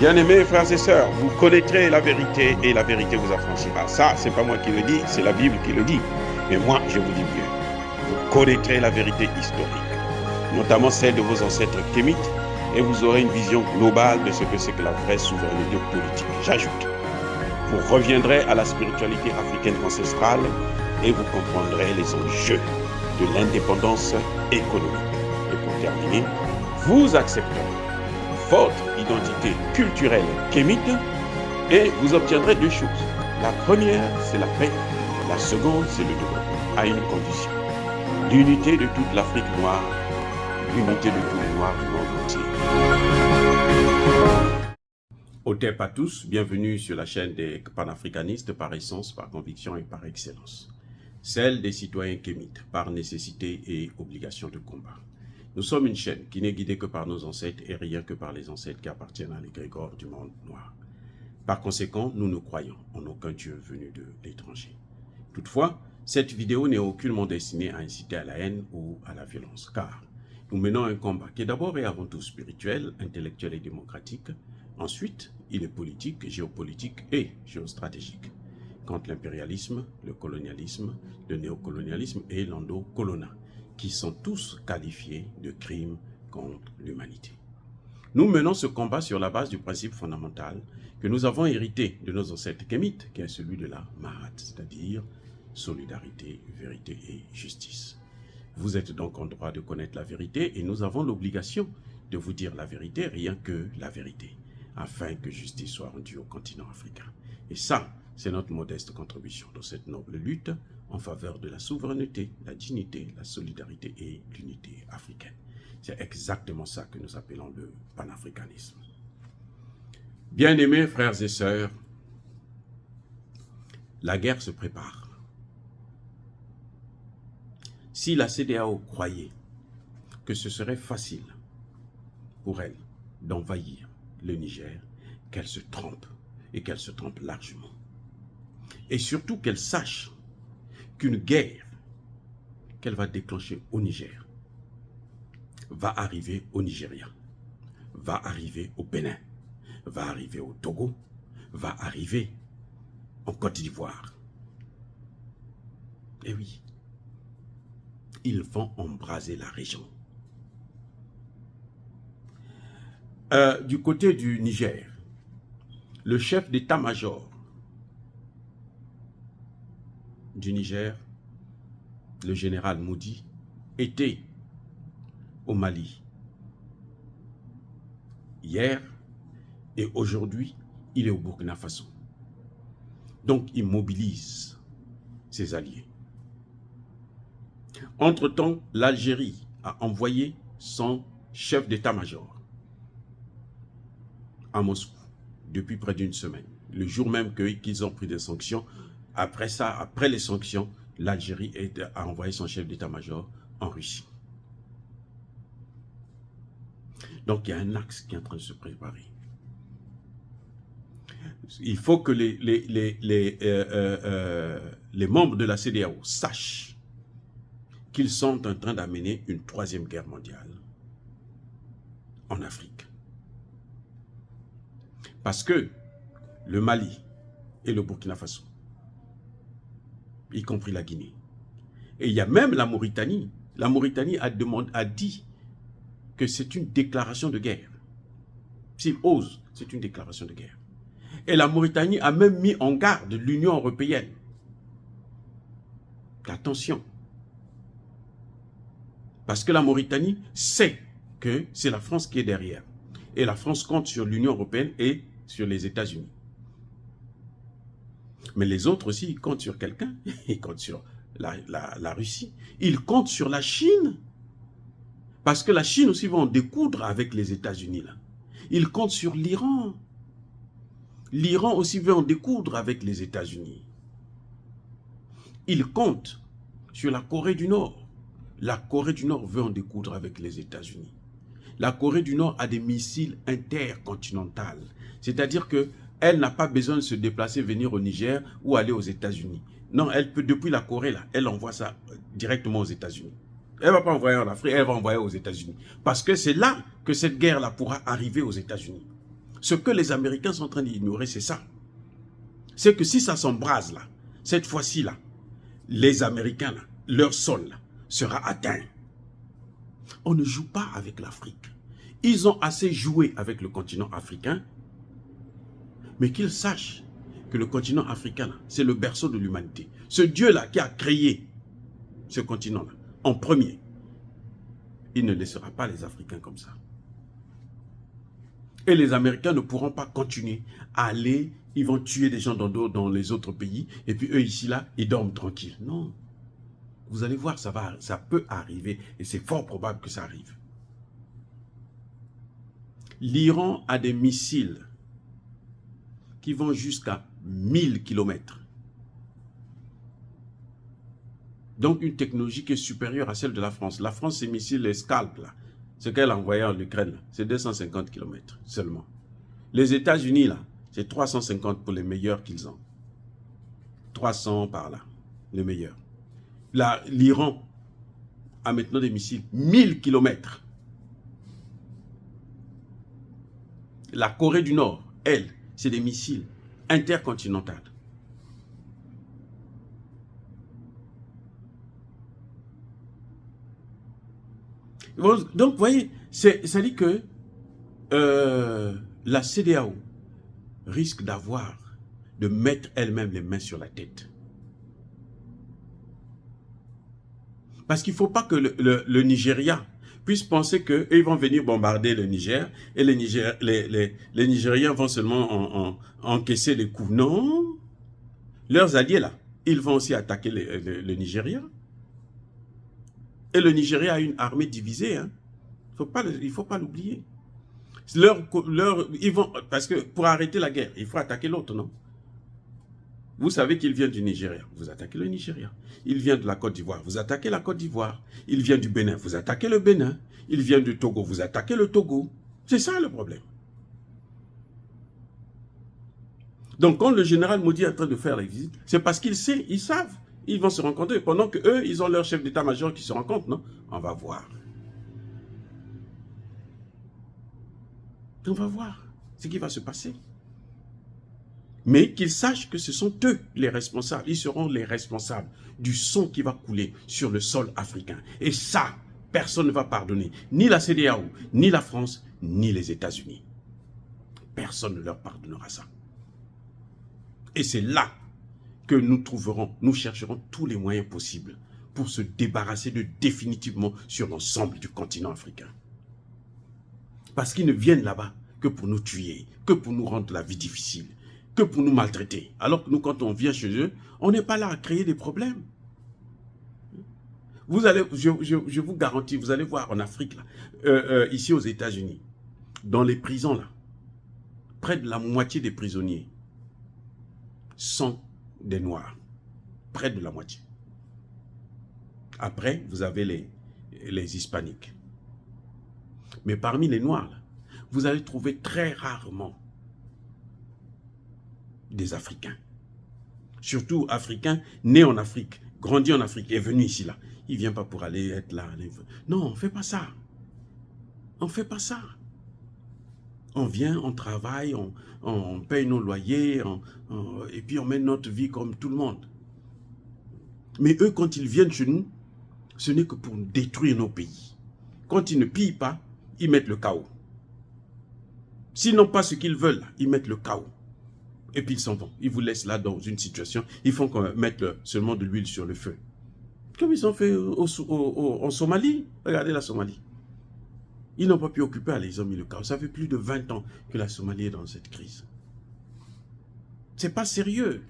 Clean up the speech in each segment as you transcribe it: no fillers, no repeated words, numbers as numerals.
Bien-aimés frères et sœurs, vous connaîtrez la vérité et la vérité vous affranchira. Ça, c'est pas moi qui le dis, c'est la Bible qui le dit. Mais moi, je vous dis mieux. Vous connaîtrez la vérité historique, notamment celle de vos ancêtres kémites, et vous aurez une vision globale de ce que c'est que la vraie souveraineté politique. J'ajoute, vous reviendrez à la spiritualité africaine ancestrale et vous comprendrez les enjeux de l'indépendance économique. Et pour terminer, vous accepterez votre identité culturelle kémite et vous obtiendrez deux choses. La première, c'est la paix. La seconde, c'est le développement, à une condition. L'unité de toute l'Afrique noire, l'unité de tous les Noirs du monde entier. Otep à tous, bienvenue sur la chaîne des panafricanistes par essence, par conviction et par excellence. Celle des citoyens kémites, par nécessité et obligation de combat. Nous sommes une chaîne qui n'est guidée que par nos ancêtres et rien que par les ancêtres qui appartiennent à l'égrégore du monde noir. Par conséquent, nous ne croyons en aucun Dieu venu de l'étranger. Toutefois, cette vidéo n'est aucunement destinée à inciter à la haine ou à la violence, car nous menons un combat qui est d'abord et avant tout spirituel, intellectuel et démocratique. Ensuite, il est politique, géopolitique et géostratégique, contre l'impérialisme, le colonialisme, le néocolonialisme et l'endocolonat, qui sont tous qualifiés de crimes contre l'humanité. Nous menons ce combat sur la base du principe fondamental que nous avons hérité de nos ancêtres kémites, qui est celui de la Mahat, c'est-à-dire solidarité, vérité et justice. Vous êtes donc en droit de connaître la vérité et nous avons l'obligation de vous dire la vérité, rien que la vérité, afin que justice soit rendue au continent africain. Et ça, c'est notre modeste contribution dans cette noble lutte en faveur de la souveraineté, la dignité, la solidarité et l'unité africaine. C'est exactement ça que nous appelons le panafricanisme. Bien-aimés frères et sœurs, la guerre se prépare. Si la CEDEAO croyait que ce serait facile pour elle d'envahir le Niger, qu'elle se trompe et qu'elle se trompe largement. Et surtout qu'elle sache qu'une guerre qu'elle va déclencher au Niger va arriver au Nigeria, va arriver au Bénin, va arriver au Togo, va arriver en Côte d'Ivoire. Et oui, ils vont embraser la région. Du côté du Niger, le chef d'état-major du Niger, le général Moudi, était au Mali hier et aujourd'hui, il est au Burkina Faso. Donc, il mobilise ses alliés. Entre-temps, l'Algérie a envoyé son chef d'état-major à Moscou depuis près d'une semaine. Le jour même qu'ils ont pris des sanctions, après ça, après les sanctions, l'Algérie a envoyé son chef d'état-major en Russie. Donc, il y a un axe qui est en train de se préparer. Il faut que les membres de la CEDEAO sachent qu'ils sont en train d'amener une troisième guerre mondiale en Afrique. Parce que le Mali et le Burkina Faso, y compris la Guinée, et il y a même la Mauritanie. La Mauritanie a dit que c'est une déclaration de guerre. S'il ose, c'est une déclaration de guerre. Et la Mauritanie a même mis en garde l'Union européenne. Attention. Parce que la Mauritanie sait que c'est la France qui est derrière. Et la France compte sur l'Union européenne et sur les États-Unis. Mais les autres aussi, ils comptent sur quelqu'un. Ils comptent sur la Russie. Ils comptent sur la Chine. Parce que la Chine aussi va en découdre avec les États-Unis. Ils comptent sur l'Iran. L'Iran aussi veut en découdre avec les États-Unis. Ils comptent sur la Corée du Nord. La Corée du Nord veut en découdre avec les États-Unis. La Corée du Nord a des missiles intercontinentaux. C'est-à-dire qu'elle n'a pas besoin de se déplacer, venir au Niger ou aller aux États-Unis. Non, elle peut, depuis la Corée, là, elle envoie ça directement aux États-Unis. Elle ne va pas envoyer en Afrique, elle va envoyer aux États-Unis. Parce que c'est là que cette guerre-là pourra arriver aux États-Unis. Ce que les Américains sont en train d'ignorer, c'est ça. C'est que si ça s'embrase là, cette fois-ci là, les Américains là, leur sol là, sera atteint. On ne joue pas avec l'Afrique. Ils ont assez joué avec le continent africain, mais qu'ils sachent que le continent africain, c'est le berceau de l'humanité. Ce Dieu-là qui a créé ce continent-là, en premier, il ne laissera pas les Africains comme ça. Et les Américains ne pourront pas continuer à aller, ils vont tuer des gens dans les autres pays, et puis eux ici, là, ils dorment tranquilles. Non. Vous allez voir, ça peut arriver, et c'est fort probable que ça arrive. L'Iran a des missiles qui vont jusqu'à 1000 km. Donc une technologie qui est supérieure à celle de la France. La France, ses missiles, les Scalp, là, ce qu'elle a envoyé en Ukraine, c'est 250 km seulement. Les États-Unis, là, c'est 350 pour les meilleurs qu'ils ont. 300 par là, les meilleurs. L'Iran a maintenant des missiles 1000 km. La Corée du Nord, elle, c'est des missiles intercontinentaux. Donc, vous voyez, ça dit que la CEDEAO risque de mettre elle-même les mains sur la tête. Parce qu'il ne faut pas que le Nigeria puisse penser qu'ils vont venir bombarder le Niger et les Nigériens vont seulement encaisser les coups. Non, leurs alliés là, ils vont aussi attaquer le Nigeria. Et le Nigeria a une armée divisée. Hein. Il ne faut pas l'oublier. Parce que pour arrêter la guerre, il faut attaquer l'autre, non? Vous savez qu'il vient du Nigeria, vous attaquez le Nigeria. Il vient de la Côte d'Ivoire, vous attaquez la Côte d'Ivoire. Il vient du Bénin, vous attaquez le Bénin. Il vient du Togo, vous attaquez le Togo. C'est ça le problème. Donc quand le général Modi est en train de faire la visite, c'est parce qu'ils savent, ils vont se rencontrer. Pendant qu'eux, ils ont leur chef d'état-major qui se rencontre, non? On va voir. On va voir ce qui va se passer. Mais qu'ils sachent que ce sont eux les responsables. Ils seront les responsables du sang qui va couler sur le sol africain. Et ça, personne ne va pardonner. Ni la CEDEAO, ni la France, ni les États-Unis. Personne ne leur pardonnera ça. Et c'est là que nous chercherons tous les moyens possibles pour se débarrasser définitivement sur l'ensemble du continent africain. Parce qu'ils ne viennent là-bas que pour nous tuer, que pour nous rendre la vie difficile, que pour nous maltraiter. Alors que nous, quand on vient chez eux, on n'est pas là à créer des problèmes. Je vous garantis, vous allez voir en Afrique, là, ici aux États-Unis, dans les prisons, là, près de la moitié des prisonniers sont des Noirs. Près de la moitié. Après, vous avez les Hispaniques. Mais parmi les Noirs, là, vous allez trouver très rarement des Africains. Surtout Africains nés en Afrique, grandis en Afrique et venus ici là. Il ne vient pas pour aller être là. Non, on ne fait pas ça. On ne fait pas ça. On vient, on travaille, on paye nos loyers, et puis on mène notre vie comme tout le monde. Mais eux, quand ils viennent chez nous, ce n'est que pour détruire nos pays. Quand ils ne pillent pas, ils mettent le chaos. S'ils n'ont pas ce qu'ils veulent, ils mettent le chaos. Et puis ils s'en vont. Ils vous laissent là dans une situation. Ils font mettre seulement de l'huile sur le feu. Comme ils ont fait en Somalie. Regardez la Somalie. Ils n'ont pas pu occuper, allez, ils ont mis le chaos. Ça fait plus de 20 ans que la Somalie est dans cette crise. C'est pas sérieux.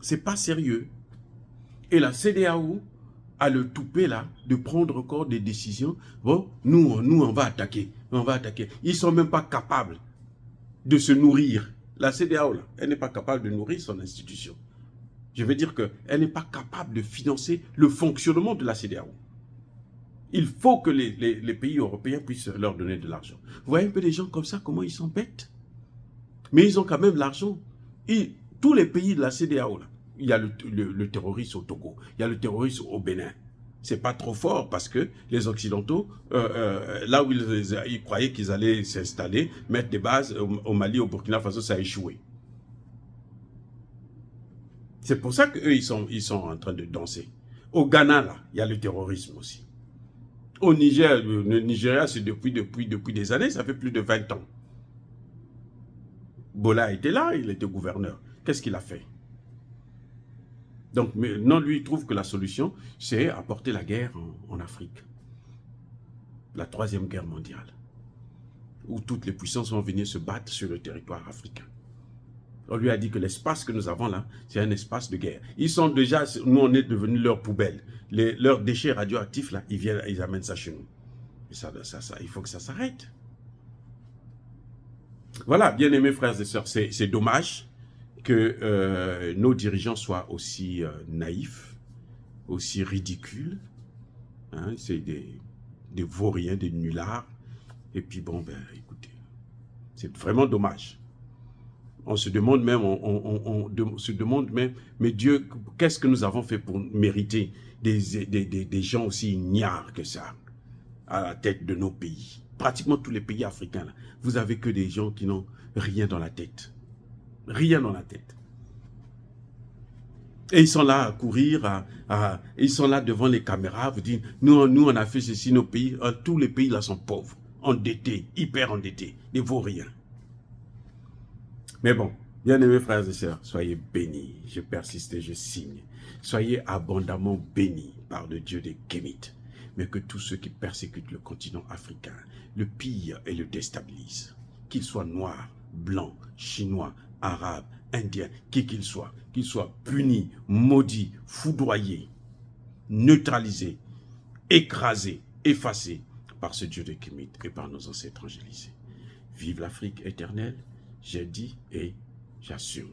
C'est pas sérieux. Et la CEDEAO a le toupet là de prendre encore des décisions. Bon, nous on va attaquer. On va attaquer. Ils ne sont même pas capables de se nourrir. La CEDEAO, là, elle n'est pas capable de nourrir son institution. Je veux dire qu'elle n'est pas capable de financer le fonctionnement de la CEDEAO. Il faut que les pays européens puissent leur donner de l'argent. Vous voyez un peu des gens comme ça, comment ils sont bêtes. Mais ils ont quand même l'argent. Tous les pays de la CEDEAO, là, il y a le terrorisme au Togo, il y a le terrorisme au Bénin. C'est pas trop fort parce que les Occidentaux, là où ils croyaient qu'ils allaient s'installer, mettre des bases au Mali, au Burkina Faso, ça a échoué. C'est pour ça qu'eux, ils sont en train de danser. Au Ghana, là, il y a le terrorisme aussi. Au Niger, le Nigeria, c'est depuis des années, ça fait plus de 20 ans. Bola était là, il était gouverneur. Qu'est-ce qu'il a fait? Donc, maintenant, lui, il trouve que la solution, c'est apporter la guerre en Afrique. La 3e guerre mondiale. Où toutes les puissances vont venir se battre sur le territoire africain. On lui a dit que l'espace que nous avons là, c'est un espace de guerre. Ils sont déjà, nous, on est devenus leurs poubelles. Leurs déchets radioactifs, là, ils amènent ça chez nous. Et ça, il faut que ça s'arrête. Voilà, bien aimés frères et sœurs, c'est dommage que nos dirigeants soient aussi naïfs, aussi ridicules. Hein, c'est des vauriens, des nullards. Et puis bon, ben écoutez, c'est vraiment dommage. On se demande même, se demande même, mais Dieu, qu'est-ce que nous avons fait pour mériter des gens aussi ignares que ça à la tête de nos pays? Pratiquement tous les pays africains, là, vous avez que des gens qui n'ont rien dans la tête. Rien dans la tête. Et ils sont là à courir, ils sont là devant les caméras, vous dites, nous on a fait ceci, nos pays, tous les pays là sont pauvres, endettés, hyper endettés, des vauriens. Mais bon, bien aimés frères et sœurs, soyez bénis, je persiste et je signe. Soyez abondamment bénis par le Dieu des Kémites, mais que tous ceux qui persécutent le continent africain le pillent et le déstabilisent. Qu'ils soient noirs, blancs, chinois, arabes, indiens, qui qu'ils soient punis, maudits, foudroyés, neutralisés, écrasés, effacés par ce Dieu des Kémites et par nos ancêtres angélisés. Vive l'Afrique éternelle, j'ai dit et j'assume.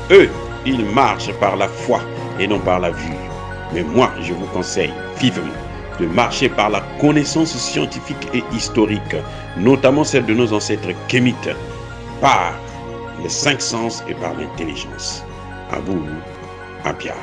Eux, ils marchent par la foi et non par la vue. Mais moi, je vous conseille vivement de marcher par la connaissance scientifique et historique, notamment celle de nos ancêtres kémites, par les 5 sens et par l'intelligence. À vous, Apia.